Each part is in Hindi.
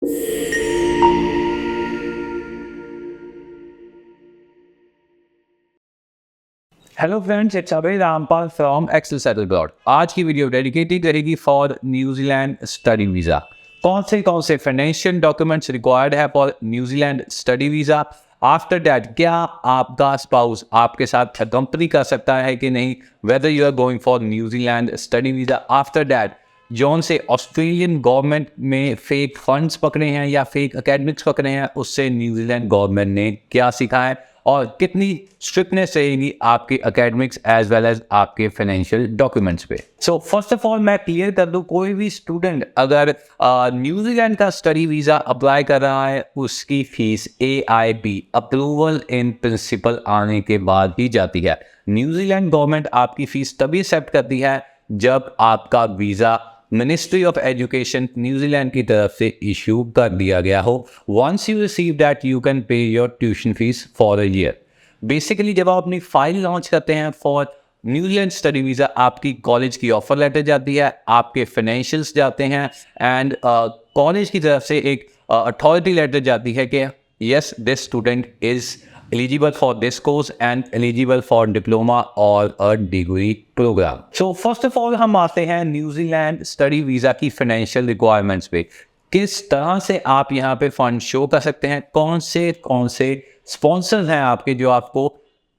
Hello friends, it's Abhay Rampal from Excel Settle Abroad. आज की वीडियो डेडिकेटेड रहेगी फॉर न्यूजीलैंड स्टडी वीज़ा। कौन से फाइनेंशियल डॉक्यूमेंट्स रिक्वायर्ड है for New Zealand study visa. After that, क्या आपका स्पाउस आपके साथ कंपनी कर सकता है कि नहीं, whether you are going for New Zealand study visa. After that, जौन से ऑस्ट्रेलियन गवर्नमेंट में फेक फंड्स पकड़े हैं या फेक एकेडमिक्स पकड़े हैं, उससे न्यूजीलैंड गवर्नमेंट ने क्या सीखा है और कितनी स्ट्रिक्टनेस रहेगी आपके एकेडमिक्स एज वेल एज आपके फाइनेंशियल डॉक्यूमेंट्स पे। सो फर्स्ट ऑफ ऑल मैं क्लियर कर दूं, कोई भी स्टूडेंट अगर न्यूजीलैंड का स्टडी वीज़ा अप्लाई कर रहा है, उसकी fees AIP approval in principle आने के बाद ही जाती है। न्यूजीलैंड गवर्नमेंट आपकी फीस तभी एक्सेप्ट करती है जब आपका visa ministry of education New Zealand की तरफ से इशू कर दिया गया हो। Once you receive that, you can pay your tuition fees for a year. Basically जब आप अपनी फाइल लॉन्च करते हैं फॉर न्यूजीलैंड स्टडी वीज़ा, आपकी कॉलेज की ऑफर लेटर जाती है, आपके फाइनेंशियल्स जाते हैं एंड कॉलेज की तरफ से एक अथॉरिटी लेटर जाती है कि yes, this student is eligible for this course and eligible for diploma or a degree program. So first of all हम आते हैं न्यूजीलैंड स्टडी वीज़ा की फाइनेंशियल रिक्वायरमेंट्स पे। किस तरह से आप यहाँ पे फंड शो कर सकते हैं, कौन से स्पॉन्सर्स हैं आपके जो आपको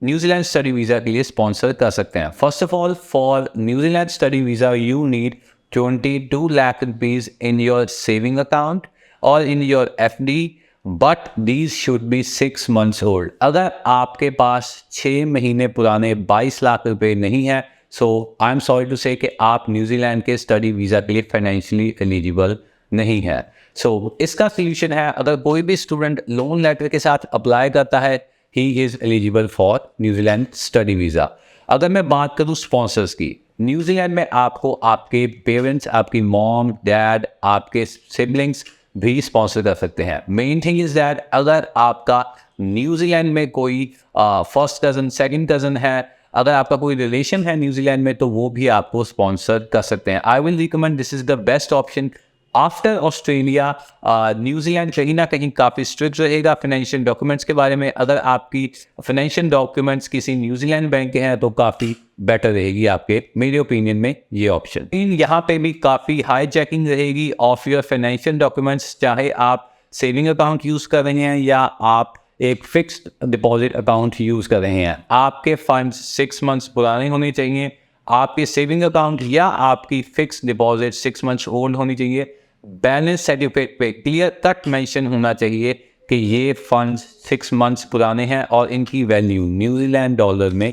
न्यूजीलैंड स्टडी वीज़ा के लिए स्पॉन्सर कर सकते हैं। First of all, for New Zealand study visa you need 22 lakh rupees in your saving account और in your FD, but these should be 6 months old. अगर आपके पास 6 महीने पुराने 22 लाख रुपए नहीं है, सो आई एम सॉरी टू से कि आप न्यूजीलैंड के स्टडी वीज़ा के लिए फाइनेंशियली एलिजिबल नहीं है। सो इसका सोल्यूशन है, अगर कोई भी स्टूडेंट लोन लेटर के साथ अप्लाई करता है, he is eligible for New Zealand study visa. अगर मैं बात करूँ स्पॉन्सर्स की, न्यूजीलैंड में आपको आपके पेरेंट्स, आपकी मॉम डैड, आपके सिबलिंग्स भी स्पॉन्सर कर सकते हैं। मेन थिंग इज दैट अगर आपका न्यूजीलैंड में कोई फर्स्ट कज़न, सेकंड कज़न है, अगर आपका कोई रिलेशन है न्यूजीलैंड में, तो वो भी आपको स्पॉन्सर कर सकते हैं। I will recommend, this is the best option after Australia. New Zealand कहीं ना कहीं काफ़ी स्ट्रिक्ट रहेगा फाइनेंशियल डॉक्यूमेंट्स के बारे में। अगर आपकी फाइनेंशियल डॉक्यूमेंट्स किसी न्यूजीलैंड बैंक के हैं तो काफ़ी बेटर रहेगी आपके, मेरे ओपिनियन में ये ऑप्शन। यहाँ पे भी काफ़ी हाई चेकिंग रहेगी ऑफ योर फाइनेंशियल डॉक्यूमेंट्स, चाहे आप सेविंग अकाउंट यूज़ कर रहे हैं या आप एक फिक्स्ड डिपॉजिट अकाउंट यूज़ कर रहे हैं। आपके फंड्स 6 months पुराने होने चाहिए, आपके सेविंग अकाउंट या आपकी फिक्स्ड डिपॉजिट 6 months ओल्ड होनी चाहिए। बैलेंस सर्टिफिकेट पे क्लियर कट मेंशन होना चाहिए कि ये फंड्स 6 months पुराने हैं और इनकी वैल्यू न्यूजीलैंड डॉलर में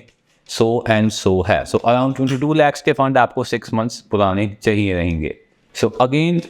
सो एंड सो है। सो अराउंड 22 lakhs के फंड आपको 6 months पुराने चाहिए रहेंगे। सो अगेन,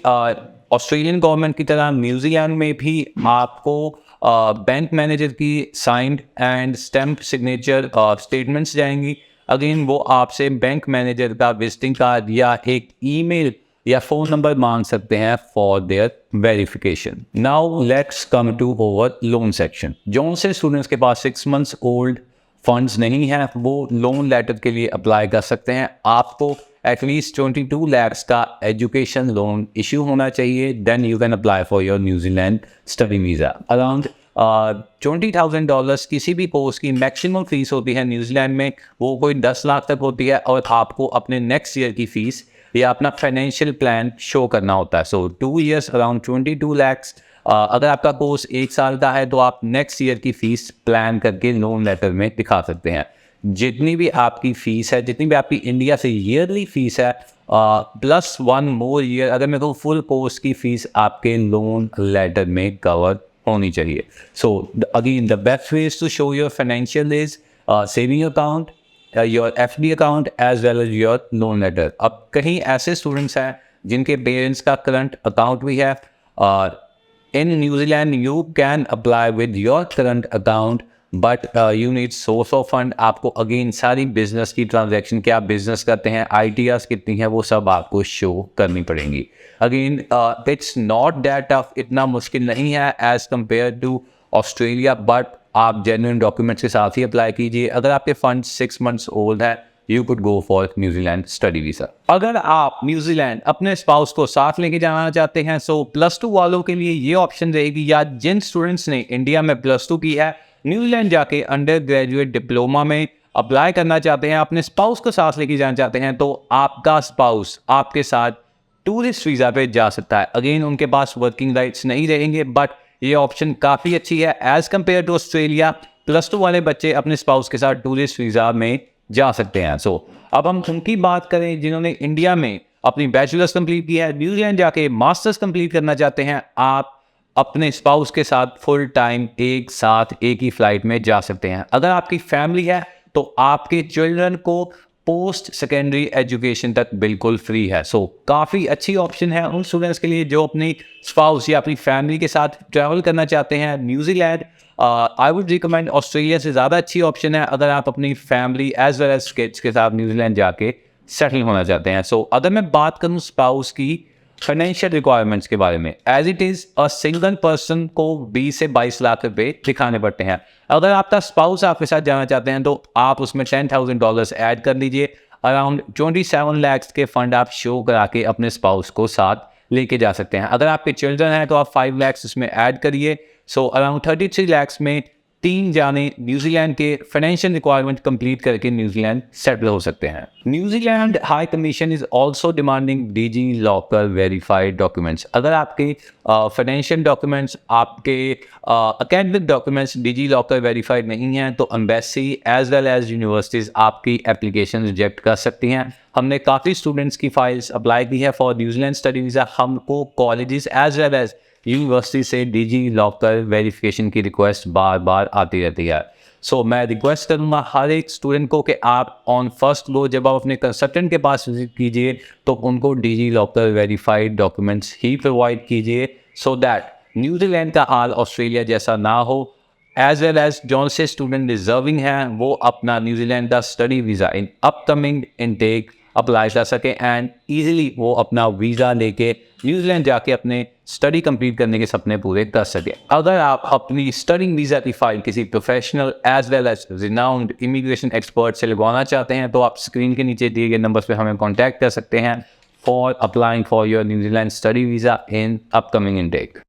ऑस्ट्रेलियन गवर्नमेंट की तरह न्यूजीलैंड में भी आपको बैंक मैनेजर की signed and stamp signature statements जाएंगी। अगेन वो आपसे बैंक मैनेजर का विजिटिंग कार्ड या एक ईमेल या फ़ोन नंबर मांग सकते हैं for their verification. Now let's come to over loan section. जो से स्टूडेंट्स के पास 6 months ओल्ड फंड्स नहीं है, वो लोन लेटर के लिए अप्लाई कर सकते हैं। आपको एटलीस्ट 22 lakhs का एजुकेशन लोन इशू होना चाहिए, then you can apply for your New Zealand study visa. Around $20,000 किसी भी कोर्स की मैक्सिमम फीस होती है न्यूजीलैंड में, वो कोई 10 लाख तक होती है और आपको अपने नेक्स्ट ईयर की फ़ीस या अपना फाइनेंशियल प्लान शो करना होता है। सो 2 years अराउंड 22 lakhs। अगर आपका कोर्स 1 साल का है तो आप नेक्स्ट ईयर की फ़ीस प्लान करके लोन लेटर में दिखा सकते हैं। जितनी भी आपकी फ़ीस है, जितनी भी आपकी इंडिया से ईयरली फ़ीस है, प्लस 1 more year, अगर मेरे को फुल कोर्स की फ़ीस आपके लोन लेटर में कवर होनी चाहिए। So again the best ways to show your financial is saving account, your FD account as well as your loan letter. अब कहीं ऐसे स्टूडेंट्स हैं जिनके पेरेंट्स का करंट अकाउंट भी है, in New Zealand you can apply with your current account but you need source of fund। आपको अगेन सारी बिजनेस की ट्रांजैक्शन, क्या आप बिजनेस करते हैं, ITRs कितनी है, वो सब आपको शो करनी पड़ेंगी। Again it's not that tough, इतना मुश्किल नहीं है as compare to Australia, but आप जेन्युइन डॉक्यूमेंट्स के साथ ही अप्लाई कीजिए। अगर आपके फंड 6 months ओल्ड है you could go for New Zealand study visa. अगर आप न्यूजीलैंड अपने स्पाउस को साथ लेके जाना चाहते हैं सो +2 वालों के लिए ये ऑप्शन रहेगी, या जिन स्टूडेंट्स ने इंडिया में +2 की है न्यूजीलैंड जाके अंडर ग्रेजुएट डिप्लोमा में अप्लाई करना चाहते हैं, अपने स्पाउस को साथ लेके जाना चाहते हैं, तो आपका स्पाउस आपके साथ टूरिस्ट वीज़ा पे जा सकता है। अगेन उनके पास वर्किंग राइट्स नहीं रहेंगे, बट ये ऑप्शन काफ़ी अच्छी है एज कम्पेयर टू ऑस्ट्रेलिया। +2 वाले बच्चे अपने स्पाउस के साथ टूरिस्ट वीज़ा में जा सकते हैं। सो अब हम उनकी बात करें जिन्होंने इंडिया में अपनी बैचलर्स कंप्लीट की है, न्यूजीलैंड जाके मास्टर्स कंप्लीट करना चाहते हैं, आप अपने स्पाउस के साथ फुल टाइम एक साथ एक ही फ्लाइट में जा सकते हैं। अगर आपकी फैमिली है तो आपके चिल्ड्रन को पोस्ट सेकेंडरी एजुकेशन तक बिल्कुल फ्री है। सो काफ़ी अच्छी ऑप्शन है उन स्टूडेंट्स के लिए जो अपनी स्पाउस या अपनी फैमिली के साथ ट्रैवल करना चाहते हैं New Zealand. I would recommend Australia से ज़्यादा अच्छी ऑप्शन है अगर आप अपनी family as well as kids के साथ न्यूजीलैंड जाके सेटल होना चाहते हैं। सो अगर मैं बात करूँ स्पाउस की फाइनेंशियल रिक्वायरमेंट्स के बारे में, as it is a single person को 20 से 22 लाख रुपए दिखाने पड़ते हैं। अगर आपका स्पाउस आपके साथ जाना चाहते हैं तो आप उसमें $10,000 ऐड कर लीजिए। अराउंड 27 लाख के फंड आप शो करा के अपने स्पाउस को साथ लेके जा सकते हैं। अगर आपके चिल्ड्रन हैं तो आप 5 लाख उसमें ऐड करिए। सो अराउंड 33 लाख में 3 जाने न्यूजीलैंड के फाइनेंशियल रिक्वायरमेंट कंप्लीट करके न्यूजीलैंड सेटल हो सकते हैं। New Zealand high commission is also demanding DigiLocker verified documents. अगर आपके फाइनेंशियल डॉक्यूमेंट्स, आपके academic documents DigiLocker verified नहीं हैं तो embassy as well as universities आपकी एप्लीकेशन रिजेक्ट कर सकती हैं। हमने काफ़ी स्टूडेंट्स की फाइल्स अप्लाई की है फॉर न्यूजीलैंड स्टडी वीज़ा। हमको colleges as well as university से डिजी लॉकर वेरिफिकेशन की रिक्वेस्ट बार बार आती रहती है। सो मैं रिक्वेस्ट करूँगा हर एक स्टूडेंट को कि आप ऑन फर्स्ट गो जब आप अपने कंसल्टेंट के पास विजिट कीजिए तो उनको डिजी लॉकर वेरीफाइड डॉक्यूमेंट्स ही प्रोवाइड कीजिए, सो दैट न्यूजीलैंड का हाल ऑस्ट्रेलिया जैसा ना हो। एज वेल एज जो से स्टूडेंट डिजर्विंग हैं वो अपना न्यूजीलैंड का study visa in upcoming intake apply कर सके एंड ईजिली वो अपना वीज़ा लेके न्यूजीलैंड जाके अपने स्टडी कंप्लीट करने के सपने पूरे कर सके। अगर आप अपनी स्टडिंग वीज़ा की फाइल किसी professional as well as renowned immigration expert से लगवाना चाहते हैं तो आप स्क्रीन के नीचे दिए गए नंबर्स पे हमें कॉन्टैक्ट कर सकते हैं for applying for your New Zealand study visa in upcoming intake.